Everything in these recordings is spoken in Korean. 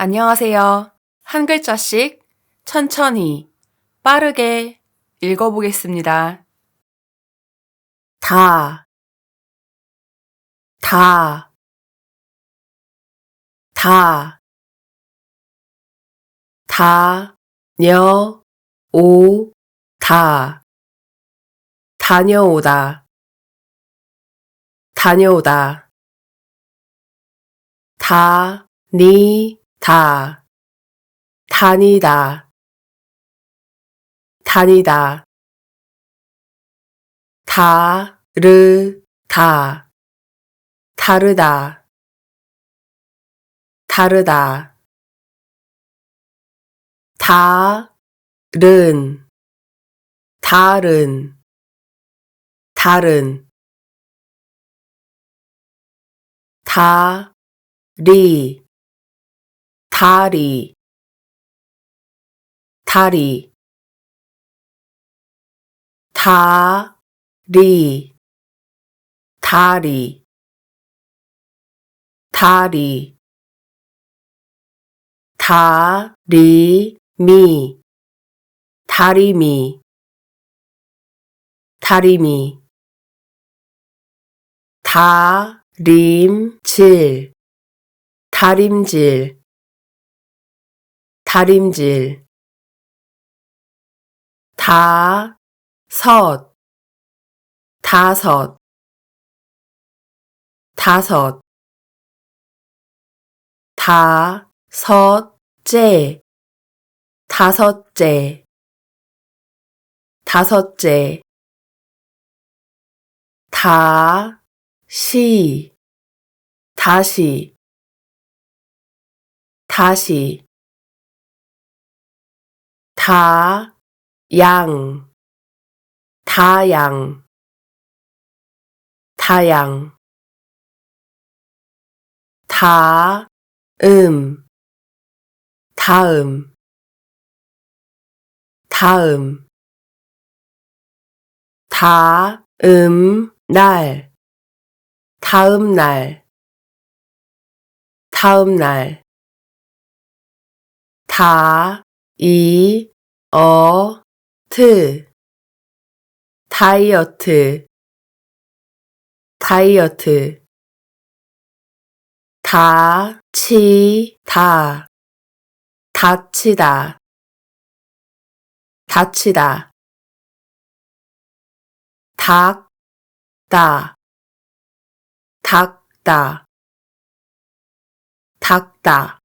안녕하세요. 한 글자씩 천천히, 빠르게 읽어보겠습니다. 다, 다, 다, 다녀오다, 다녀오다, 다녀오다, 다니다, 다니다, 다니다, 다르다, 다르다, 다르다, 다른, 다른, 다른, 다리, 다리, 다리, 다리, 다리, 다리, 다리미, 다리미, 다리미, 다림질, 다림질, 다림질, 다섯, 다섯, 다섯, 다섯째, 다섯째, 다섯째, 다시, 다시, 다시, 다양, 다양, 다양, 다음, 다음, 다음, 다음 날, 다음 날, 다음 날, 다이어트, 다이어트, 다이어트, 다치다, 다치다, 다치다, 닦다, 닦다, 닦다,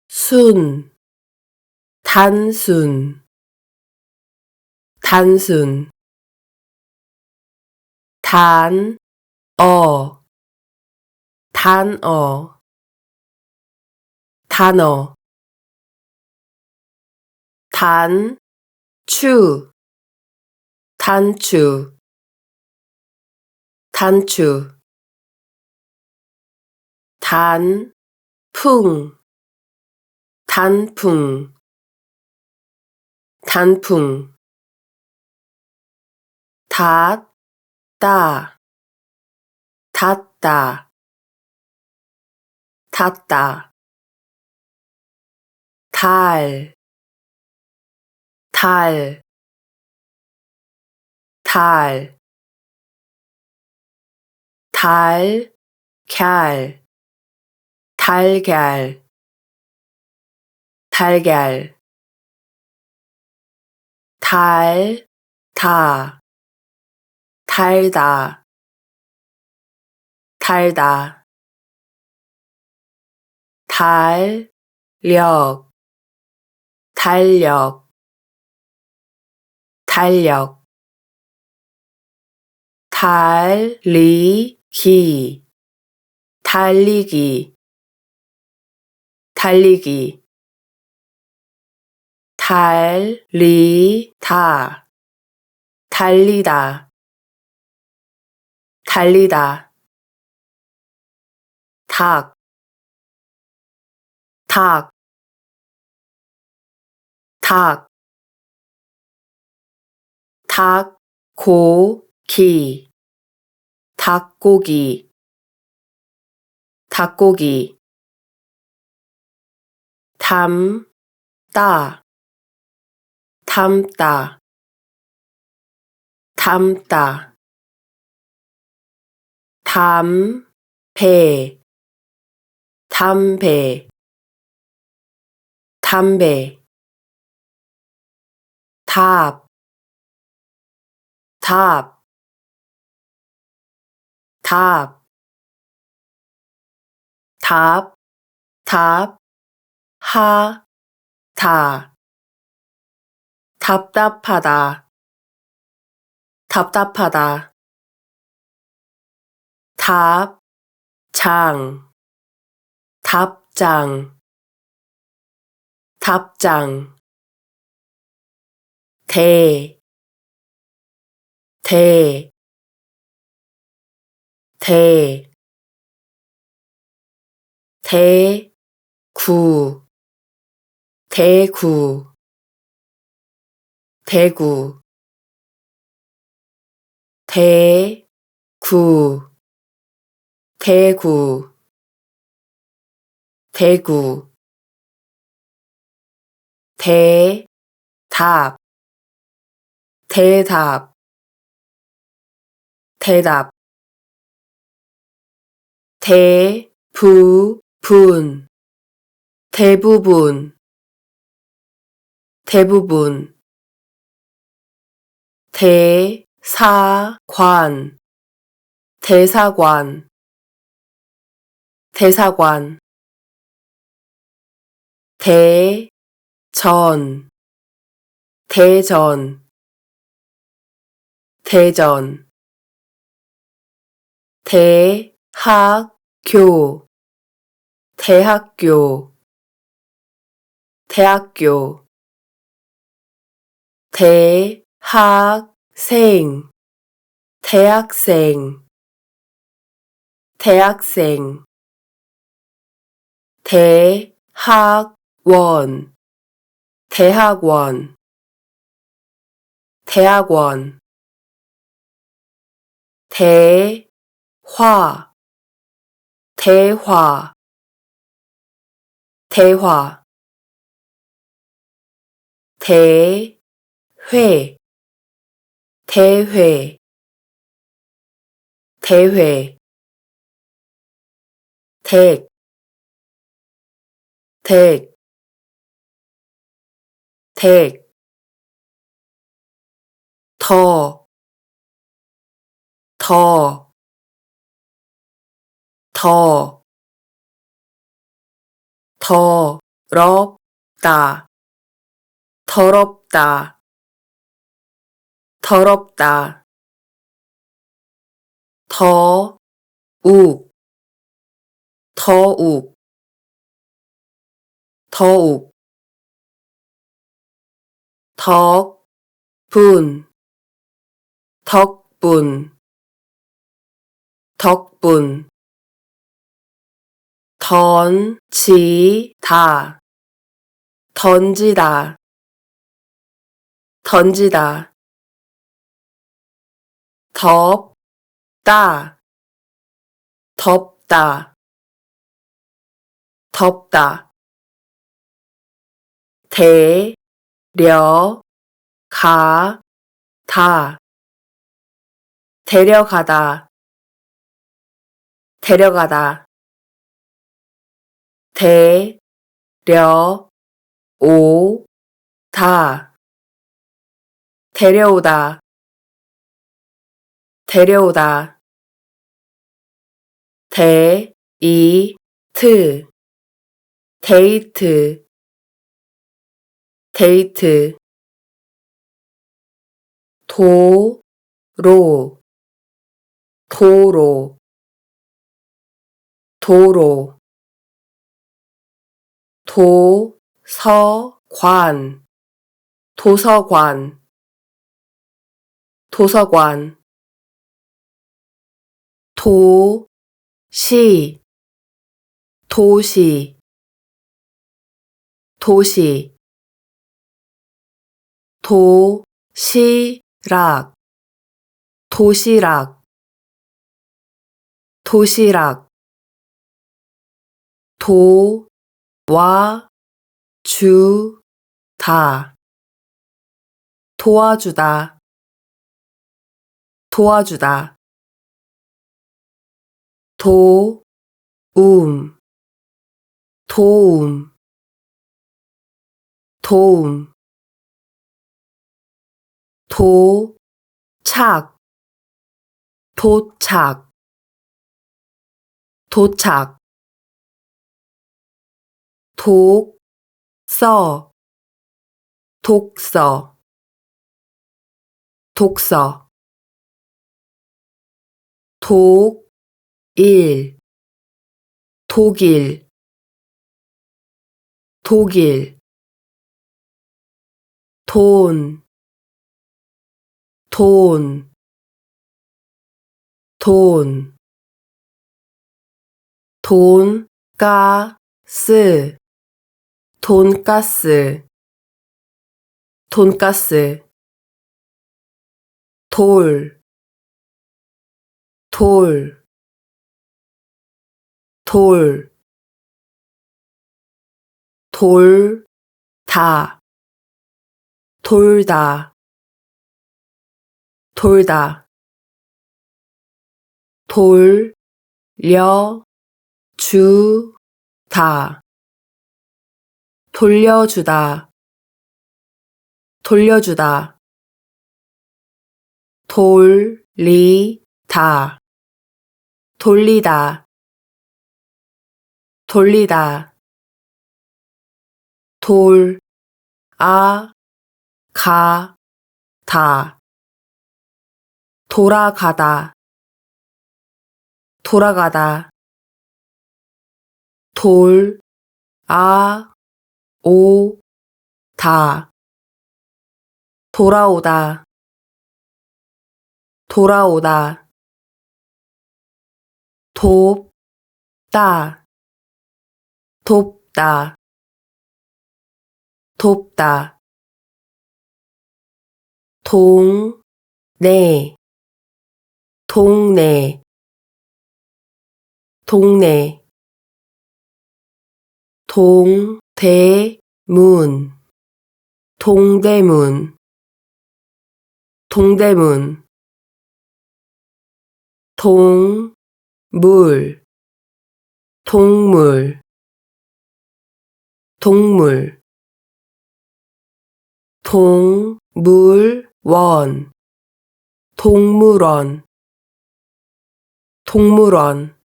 단순, 단순, 단순, 단어, 단어, 단어, 단추, 단추, 단추, 단풍, 단풍, 단풍, 닫다, 닫다, 닫다, 달, 달, 달, 달걀, 달걀, 달걀, 달다, 달다, 달다, 달력, 달력, 달력, 달리기, 달리기, 달리기, 달리다, 달리다, 달리다, 닭, 닭, 닭, 닭고기, 닭고기, 닭고기 담다 담다 담다 담배 담배 담배 답 답 답 답 답 하다 답답하다 답답하다 답장 답장 답장 대 대 대 대구 대구 대구 대구 대구 대구 대답 대답 대답 대부분 대부분 대부분 대사관 대사관 대사관 대전 대전 대전 대학교 대학교 대학교 대학생 대학생 대학생 대학원 대학원 대학원 대화 대화 대화 대회 대회 대회 댁 댁 댁 더 더 더 더럽다 더럽다 더럽다 더욱 더욱 더욱 덕분 덕분 덕분 던지다 던지다 던지다 덥다 덥다 덥다 데려가다 데려가다 데려가다 데려오다 데려오다 데려오다 데이트 데이트 데이트 도로 도로 도로 도서관 도서관 도서관 도시 도시 도시 도시락 도시락 도시락 도와주다, 도와주다, 도와주다. 도움, 도움, 도움. 도착, 도착, 도착. 독서, 독서, 독서. 독일, 독일, 독일. 돈, 돈, 돈. 돈가스, 돈가스, 돈가스. 돌, 돌, 돌. 돌다, 돌다, 돌다. 돌려주다, 돌려주다, 돌려주다. 돌리다, 돌리다, 돌리다. 돌아가다, 돌아가다, 돌아가다. 돌아오다, 돌아오다, 돌아오다. 돕다, 돕다, 돕다. 동네, 동네, 동네. 동대문, 동대문, 동대문. 동물, 동물, 동물. 동물원, 동물원, 동물원.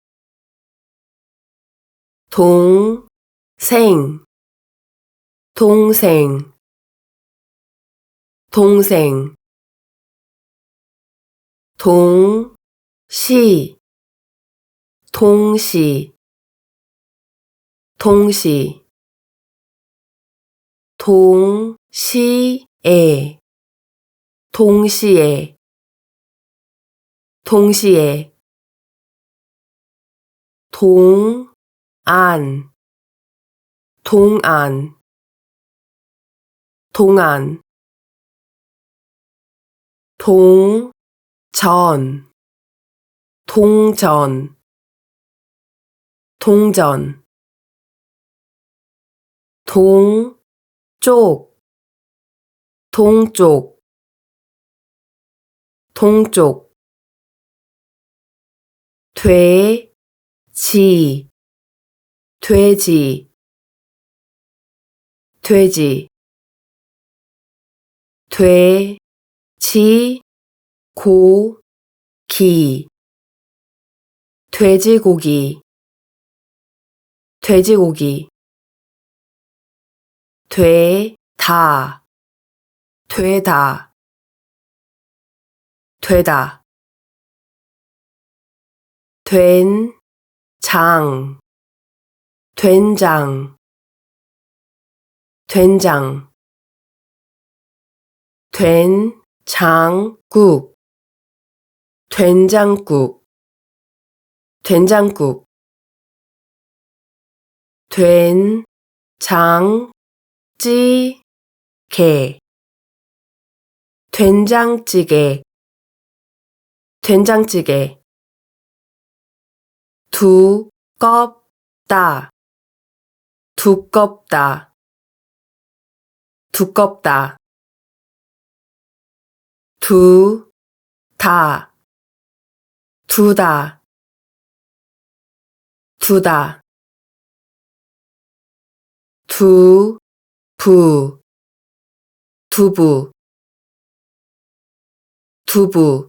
동생, 동생, 동생. 동시, 동시, 동시. 동시에, 동시에, 동시에. 동안, 동안, 동안. 동전, 동전, 동전. 동쪽, 동쪽, 동쪽. 돼지, 돼지, 돼지. 돼지고기, 돼지고기, 돼지고기. 되다, 되다, 되다. 된장, 된장, 된장. 된장국, 된장국, 된장국. 된장찌개, 된장찌개, 된장찌개. 두껍다, 두껍다, 두껍다. 두다, 두다, 두다. 두부, 두부, 두부.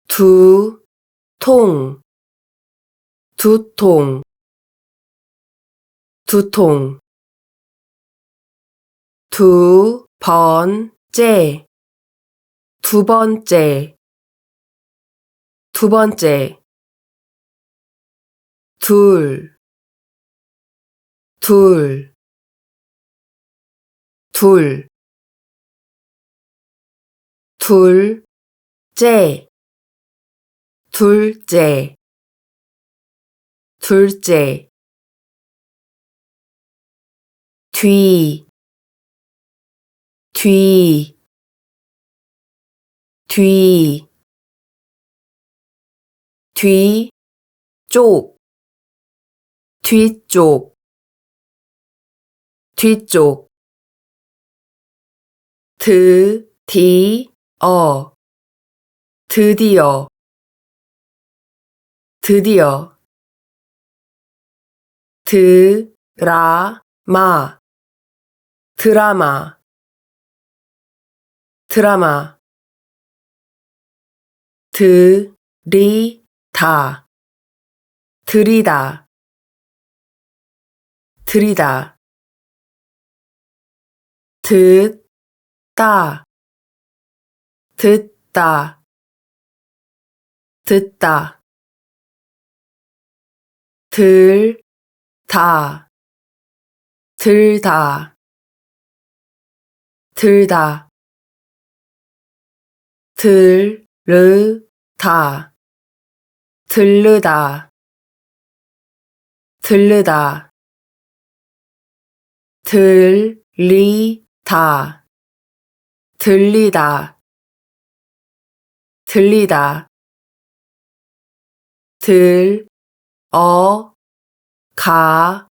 두통, 두통, 두통. 두 번째, 두 번째, 두 번째. 둘, 둘, 둘. 둘째, 둘째, 둘째. 뒤, 뒤, 뒤. 뒤쪽, 뒤쪽, 뒤쪽. 드디어, 드디어, 드디어. 드라마, 드라마, 드라마. 들이다, 들이다, 들이다. 듣다, 듣다, 듣다. 들다, 들다, 들다. 들르다, 들르다, 들르다. 들리다, 들리다, 들리다. 가다,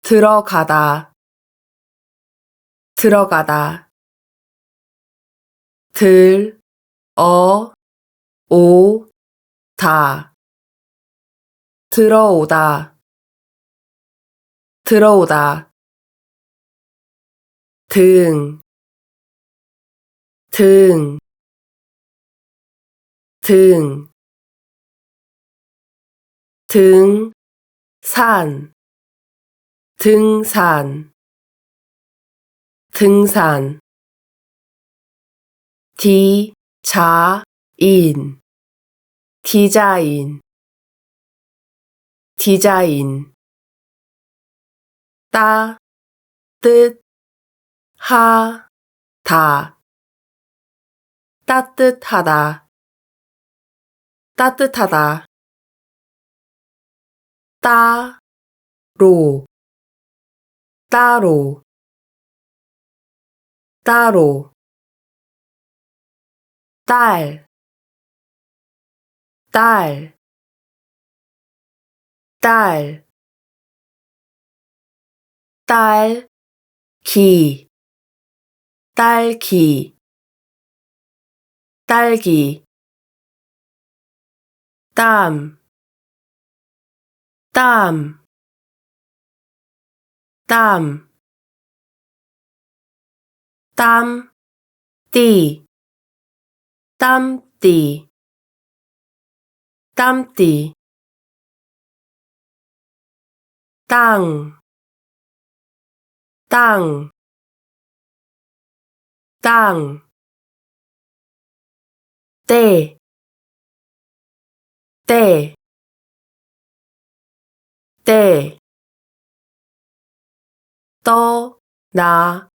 들어가다, 들어가다. 들어오다, 들어오다, 들어오다. 등, 등, 등. 등산, 등산, 등산. 디자인, 디자인, 디자인. 따뜻하다, 따뜻하다, 따뜻하다. 따로, 따로, 따로. 딸, 딸, 딸. 딸기, 딸기, 딸기. 땀, 땀, 땀. 땀띠, 땀띠, 땀띠. 땅, 땅, 땅. 때, 때, 때. 떠나다,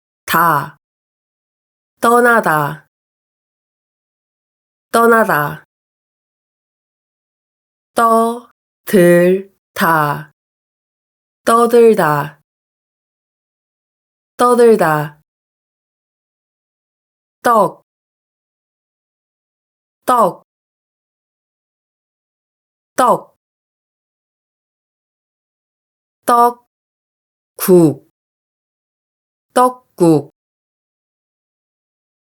떠나다, 떠나다. 떠들다, 떠들다, 떠들다. 떡, 떡, 떡. 떡, 국, 떡국,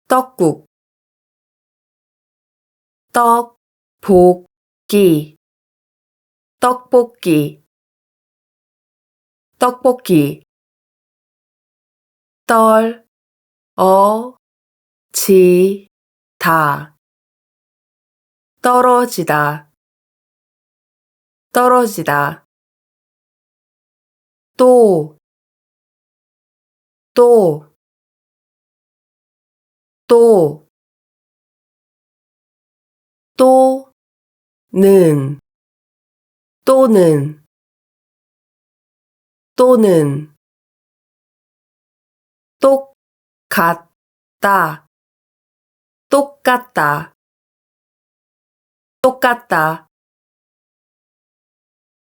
떡국, 떡볶이, 떡볶이, 떡볶이, 떨어지다, 떨어지다, 떨어지다, 또, 또, 또, 또는, 또는, 또는, 똑같다, 똑같다, 똑같다,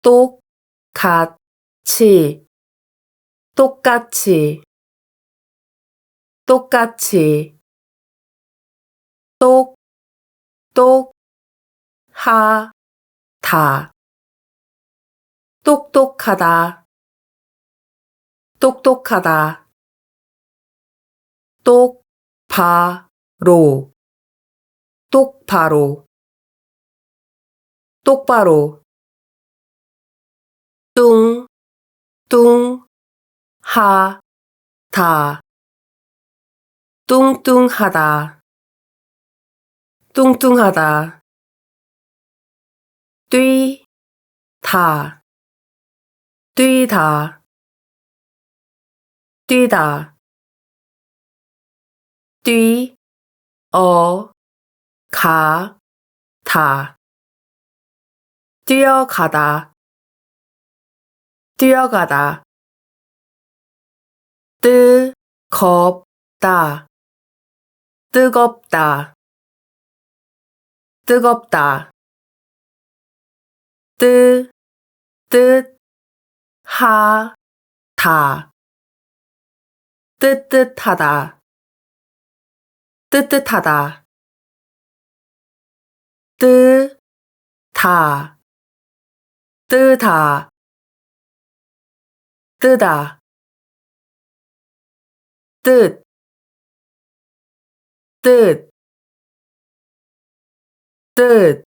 똑같이, 똑같이, 똑같이, 똑똑하다, 똑똑하다, 똑똑하다, 똑바로, 똑바로, 똑바로, 뚱뚱하다, 뚱뚱하다, 뚱뚱하다, 뛰다, 뛰다, 뛰다, 뛰어가다, 뛰어가다, 뛰어가다, 뜨겁다, 뜨겁다, 뜨겁다, 뜨뜻하다, 뜨뜻하다, 뜨뜻하다, 뜨다, 뜨다, 뜨다, 뜻, 뜻, 뜻.